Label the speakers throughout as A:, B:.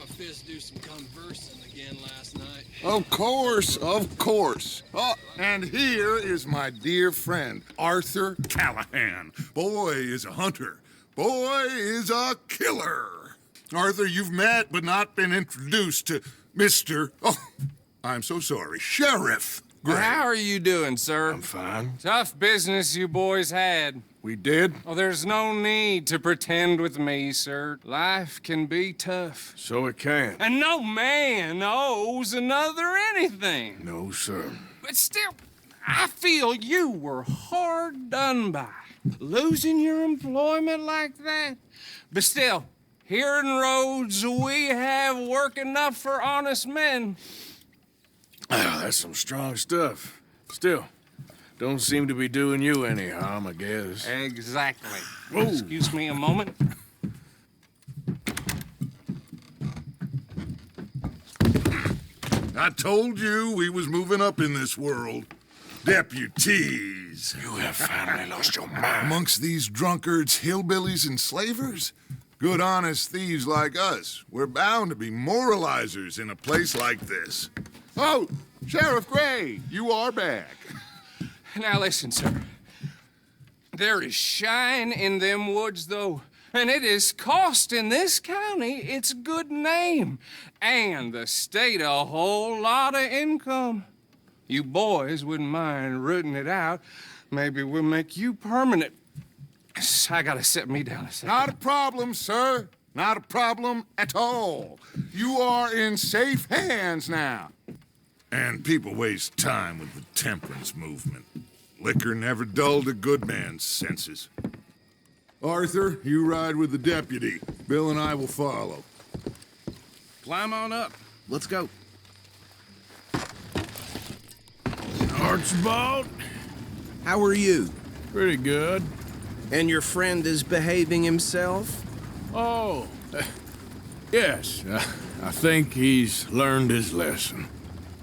A: my fist do some conversing again last night.
B: Of course, of course. Oh, and here is my dear friend, Arthur Callahan. Boy is a hunter. Boy is a killer. Arthur, you've met but not been introduced to Mr. Oh, I'm so sorry, Sheriff Gray.
C: How are you doing, sir?
D: I'm fine.
C: Tough business you boys had.
D: We did?
C: Oh, there's no need to pretend with me, sir. Life can be tough.
D: So it can.
C: And no man owes another anything.
D: No, sir.
C: But still, I feel you were hard done by. Losing your employment like that. But still, here in Rhodes, we have work enough for honest men.
D: Oh, that's some strong stuff. Still, don't seem to be doing you any harm, I guess.
C: Exactly.
D: Whoa.
C: Excuse me a moment.
B: I told you we was moving up in this world. Deputies.
D: You have finally lost your mind.
B: Amongst these drunkards, hillbillies, and slavers? Good, honest thieves like us. We're bound to be moralizers in a place like this. Oh, Sheriff Gray, you are back.
C: Now listen, sir. There is shine in them woods, though, and it is costing this county its good name and the state a whole lot of income. You boys wouldn't mind rooting it out. Maybe we'll make you permanent. I gotta set me down a second.
B: Not a problem, sir. Not a problem at all. You are in safe hands now. And people waste time with the temperance movement. Liquor never dulled a good man's senses. Arthur, you ride with the deputy. Bill and I will follow.
E: Climb on up. Let's go.
D: Archibald?
E: How are you?
D: Pretty good.
E: And your friend is behaving himself?
D: Oh, yes. I think he's learned his lesson.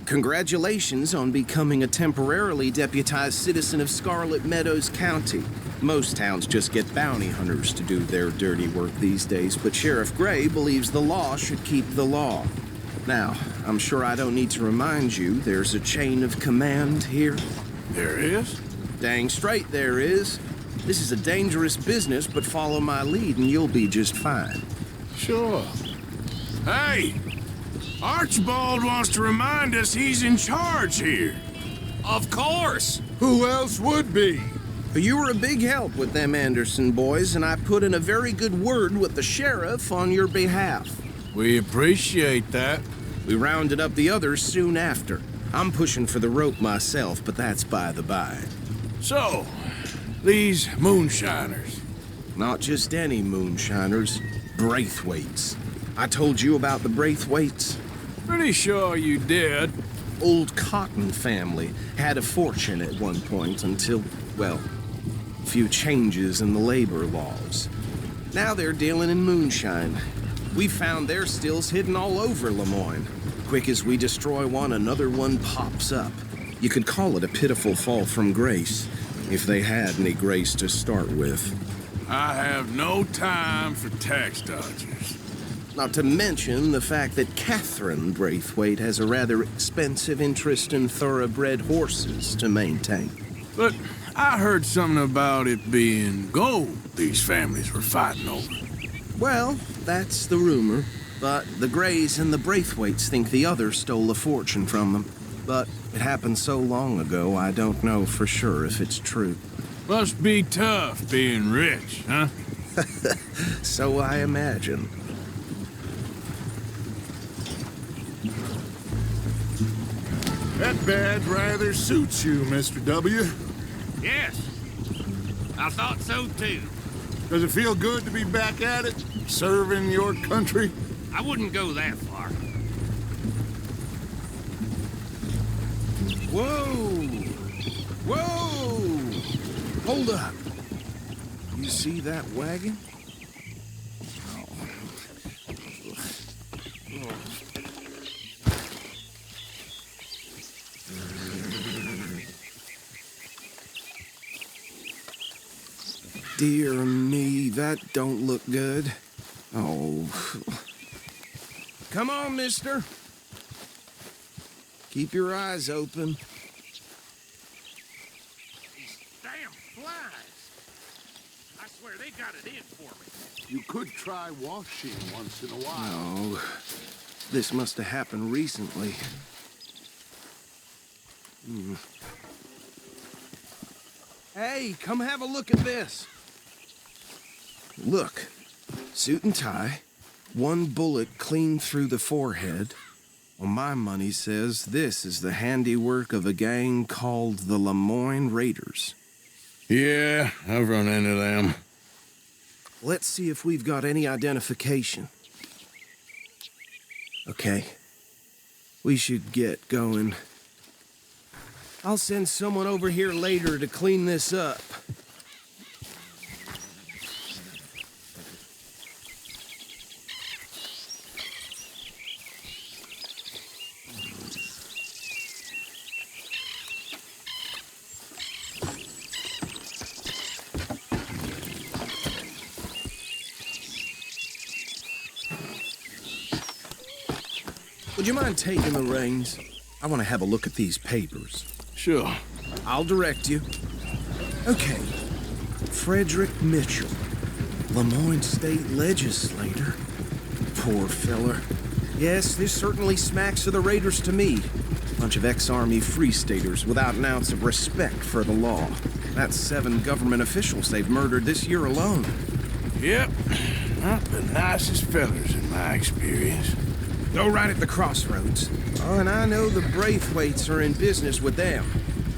E: Congratulations on becoming a temporarily deputized citizen of Scarlet Meadows County. Most towns just get bounty hunters to do their dirty work these days, but Sheriff Gray believes the law should keep the law. Now, I'm sure I don't need to remind you there's a chain of command here.
D: There is?
E: Dang straight there is. This is a dangerous business, but follow my lead and you'll be just fine.
D: Sure. Hey! Archibald wants to remind us he's in charge here.
C: Of course.
B: Who else would be?
E: You were a big help with them Anderson boys, and I put in a very good word with the sheriff on your behalf.
D: We appreciate that.
E: We rounded up the others soon after. I'm pushing for the rope myself, but that's by the by.
D: So, these moonshiners.
E: Not just any moonshiners, Braithwaites. I told you about the Braithwaites?
D: Pretty sure you did.
E: Old Cotton family had a fortune at one point until, well, a few changes in the labor laws. Now they're dealing in moonshine. We found their stills hidden all over Lemoyne. Quick as we destroy one, another one pops up. You could call it a pitiful fall from grace, if they had any grace to start with.
D: I have no time for tax dodgers.
E: Not to mention the fact that Catherine Braithwaite has a rather expensive interest in thoroughbred horses to maintain.
D: But I heard something about it being gold these families were fighting over.
E: Well, that's the rumor. But the Grays and the Braithwaites think the other stole a fortune from them. But it happened so long ago, I don't know for sure if it's true.
D: Must be tough being rich, huh?
E: So I imagine.
B: That badge rather suits you, Mr. W.
A: Yes. I thought so, too.
B: Does it feel good to be back at it, serving your country?
A: I wouldn't go that far.
E: Whoa! Whoa! Hold up. You see that wagon? Dear me, that don't look good. Oh. Come on, mister. Keep your eyes open.
A: These damn flies. I swear they got it in for me.
B: You could try washing once in a while.
E: No, this must have happened recently. Hey, come have a look at this. Look, suit and tie, one bullet clean through the forehead. Well, my money says this is the handiwork of a gang called the Lemoyne Raiders.
D: Yeah, I've run into them.
E: Let's see if we've got any identification. Okay, we should get going. I'll send someone over here later to clean this up. Would you mind taking the reins? I want to have a look at these papers.
D: Sure.
E: I'll direct you. Okay. Frederick Mitchell, Lemoyne State Legislator. Poor feller. Yes, this certainly smacks of the Raiders to me. Bunch of ex-Army Free Staters without an ounce of respect for the law. That's 7 government officials they've murdered this year alone.
D: Yep. Not the nicest fellers in my experience.
E: Go right at the crossroads. Oh, and I know the Braithwaites are in business with them.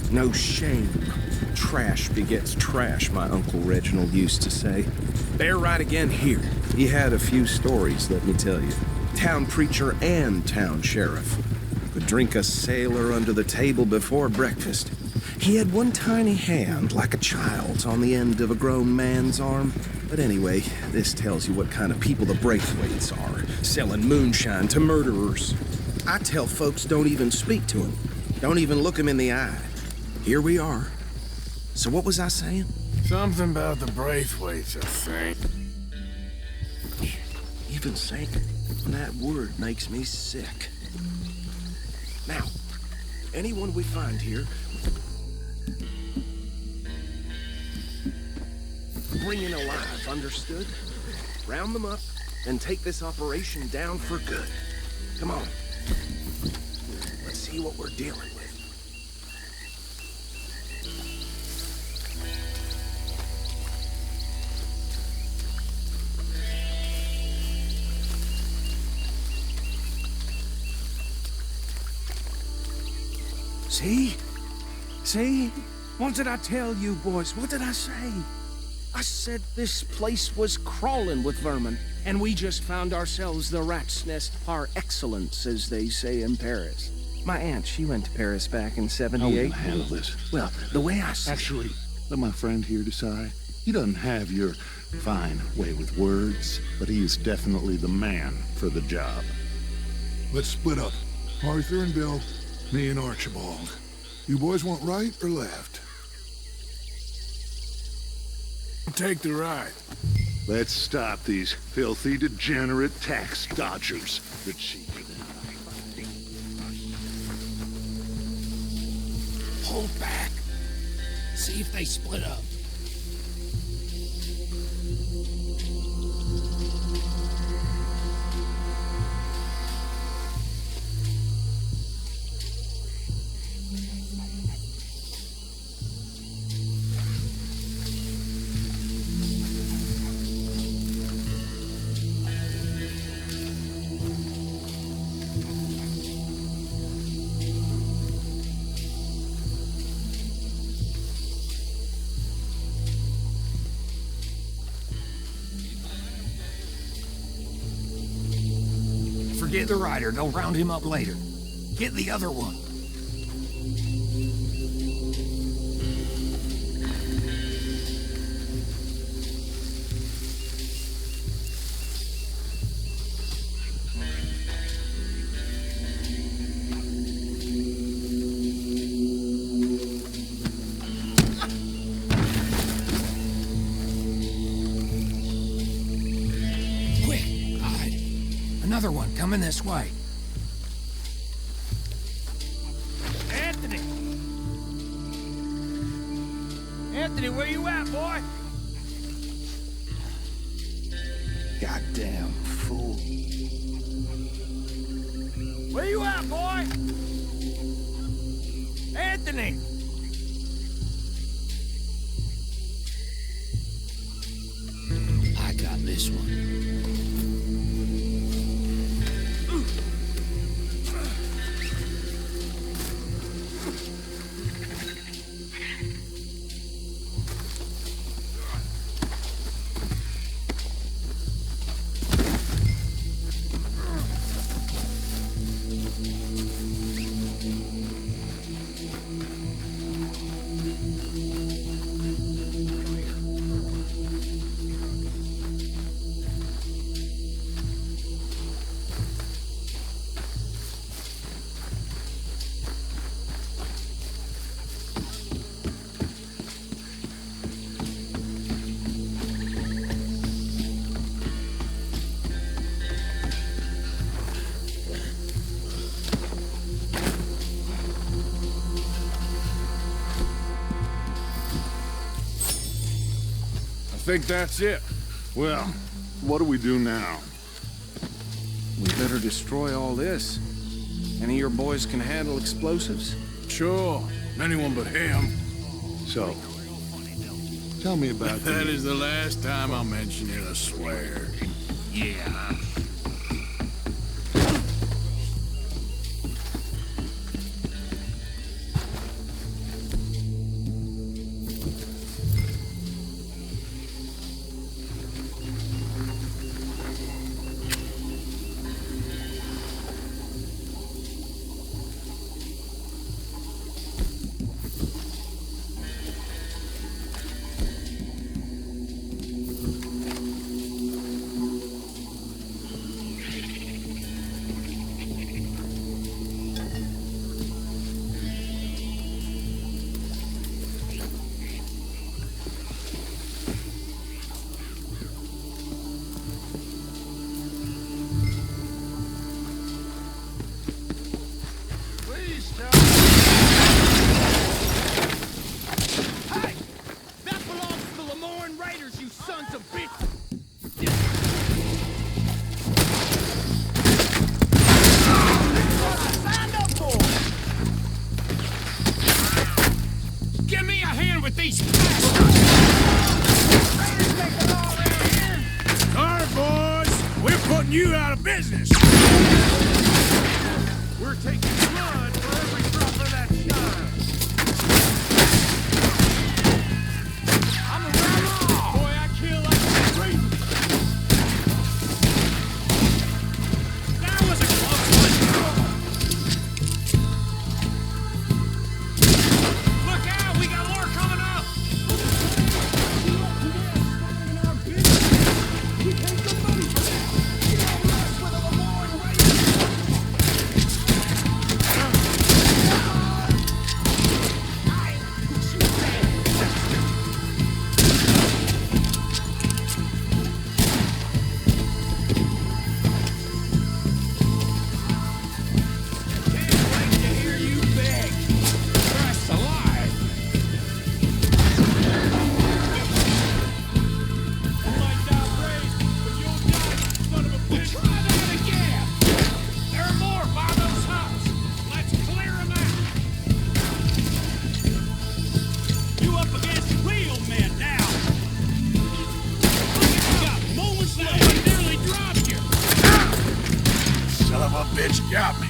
E: No shame. Trash begets trash, my Uncle Reginald used to say. They're right again here. He had a few stories, let me tell you. Town preacher and town sheriff. Could drink a sailor under the table before breakfast. He had one tiny hand, like a child's, on the end of a grown man's arm. But anyway, this tells you what kind of people the Braithwaites are, selling moonshine to murderers. I tell folks don't even speak to them. Don't even look them in the eye. Here we are. So what was I saying?
D: Something about the Braithwaites, I think.
E: Even saying that word makes me sick. Now, anyone we find here, bring in alive, understood? Round them up, and take this operation down for good. Come on. Let's see what we're dealing with. See? See? What did I tell you, boys? What did I say? I said this place was crawling with vermin, and we just found ourselves the rat's nest par excellence, as they say in Paris. My aunt, she went to Paris back in '78.
F: How are we gonna handle this?
E: Well, the way I see
F: Actually, let my friend here decide. He doesn't have your fine way with words, but he is definitely the man for the job.
B: Let's split up. Arthur and Bill, me and Archibald. You boys want right or left?
D: Take the right.
F: Let's stop these filthy, degenerate tax dodgers. The cheaper than
A: Pull back. See if they split up. Forget the rider. They'll round him up later. Get the other one.
C: Another one coming this way.
A: Anthony! Anthony, where you at, boy?
F: Goddamn fool.
A: Where you at, boy? Anthony!
G: I got this one.
D: I think that's it.
F: Well, what do we do now?
E: We better destroy all this. Any of your boys can handle explosives?
D: Sure. Anyone but him.
F: So, tell me about
D: That is the last time I'll mention it, I swear.
A: Yeah.
C: Give me a hand with these
D: All right, boys. We're putting you out of business.
A: We're taking blood for every drop of that shine. I'm a outlaw. Boy, I kill like a crazy. That was a close one. Look out, we got more coming up.
D: Bitch got me.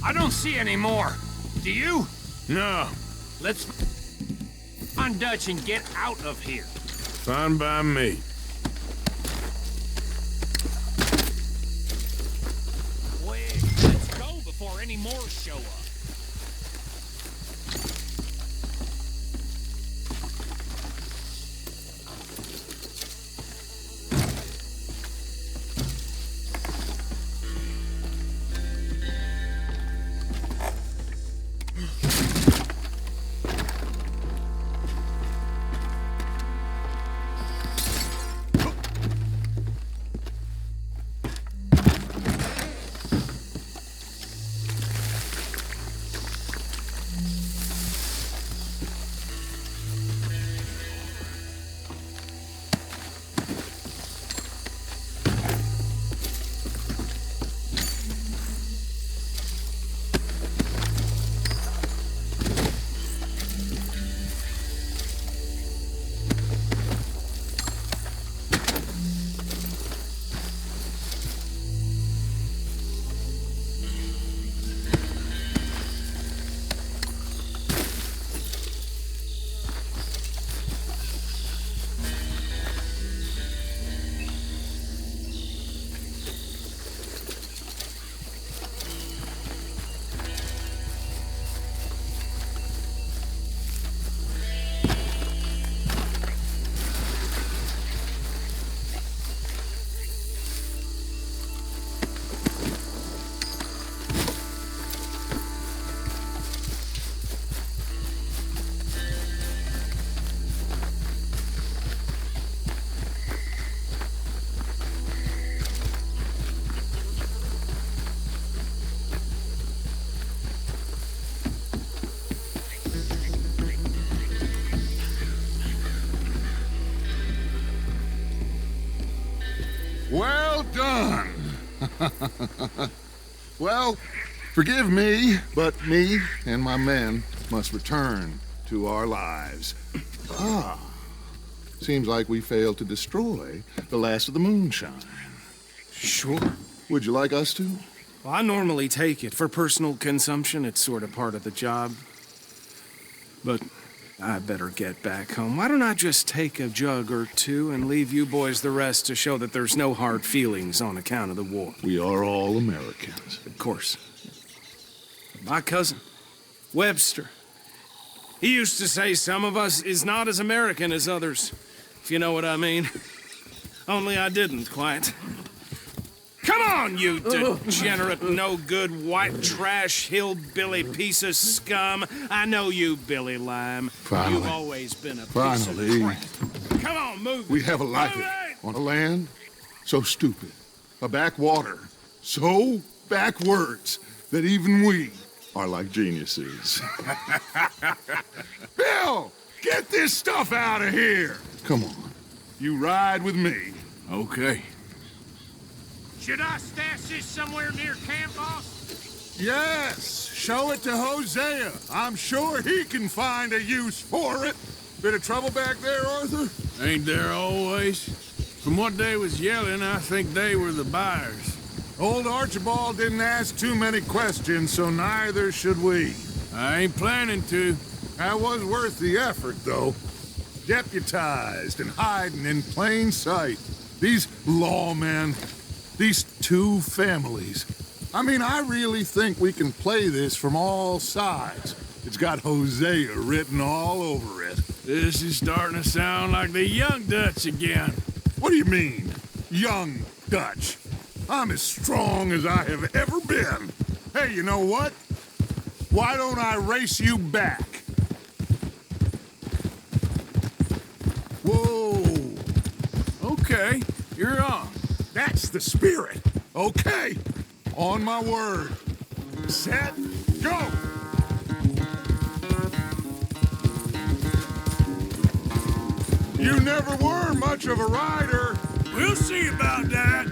A: I don't see any more. Do you?
D: No.
A: Let's on Dutch and get out of here.
D: Fine by me.
A: Quick, let's go before any more show up.
B: Well done. Well, forgive me, but me and my men must return to our lives. Ah, seems like we failed to destroy the last of the moonshine.
E: Sure.
B: Would you like us to?
E: Well, I normally take it. For personal consumption, it's sort of part of the job. But I better get back home. Why don't I just take a jug or two and leave you boys the rest to show that there's no hard feelings on account of the war?
B: We are all Americans.
E: Of course. My cousin, Webster, he used to say some of us is not as American as others, if you know what I mean. Only I didn't quite. Come on, you degenerate, no-good, white trash, hillbilly piece of scum. I know you, Billy Lime.
B: Finally.
E: You've always been a piece
B: Finally.
E: of crap. Come on, move.
B: We have a life
E: Move it!
B: on a land so stupid, a backwater so backwards that even we are like geniuses. Bill, get this stuff out of here. Come on, you ride with me.
D: Okay.
A: Should I stash this somewhere near camp, boss?
B: Yes, show it to Hosea. I'm sure he can find a use for it. Bit of trouble back there, Arthur?
D: Ain't there always? From what they was yelling, I think they were the buyers.
B: Old Archibald didn't ask too many questions, so neither should we.
D: I ain't planning to.
B: That was worth the effort, though. Deputized and hiding in plain sight. These lawmen, these two families. I mean, I really think we can play this from all sides. It's got Hosea written all over it.
D: This is starting to sound like the Young Dutch again.
B: What do you mean, young Dutch? I'm as strong as I have ever been. Hey, you know what? Why don't I race you back? Whoa!
D: Okay, you're on.
B: That's the spirit. Okay, on my word. Set, go! You never were much of a rider.
D: We'll see about that.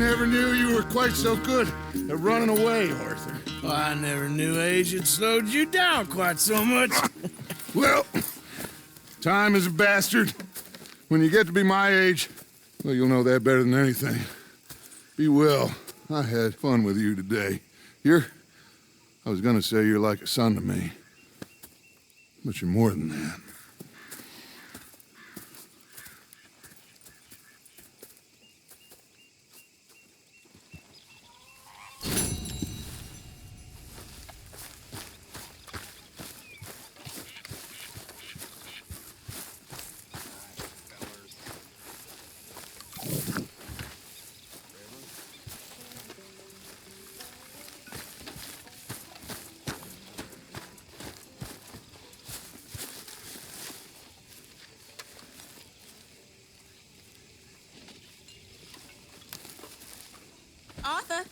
B: never knew you were quite so good at running away, Arthur.
D: Well, I never knew age had slowed you down quite so much.
B: Well, time is a bastard. When you get to be my age, well, you'll know that better than anything. Be well. I had fun with you today. I was gonna say you're like a son to me, but you're more than that.
H: Arthur,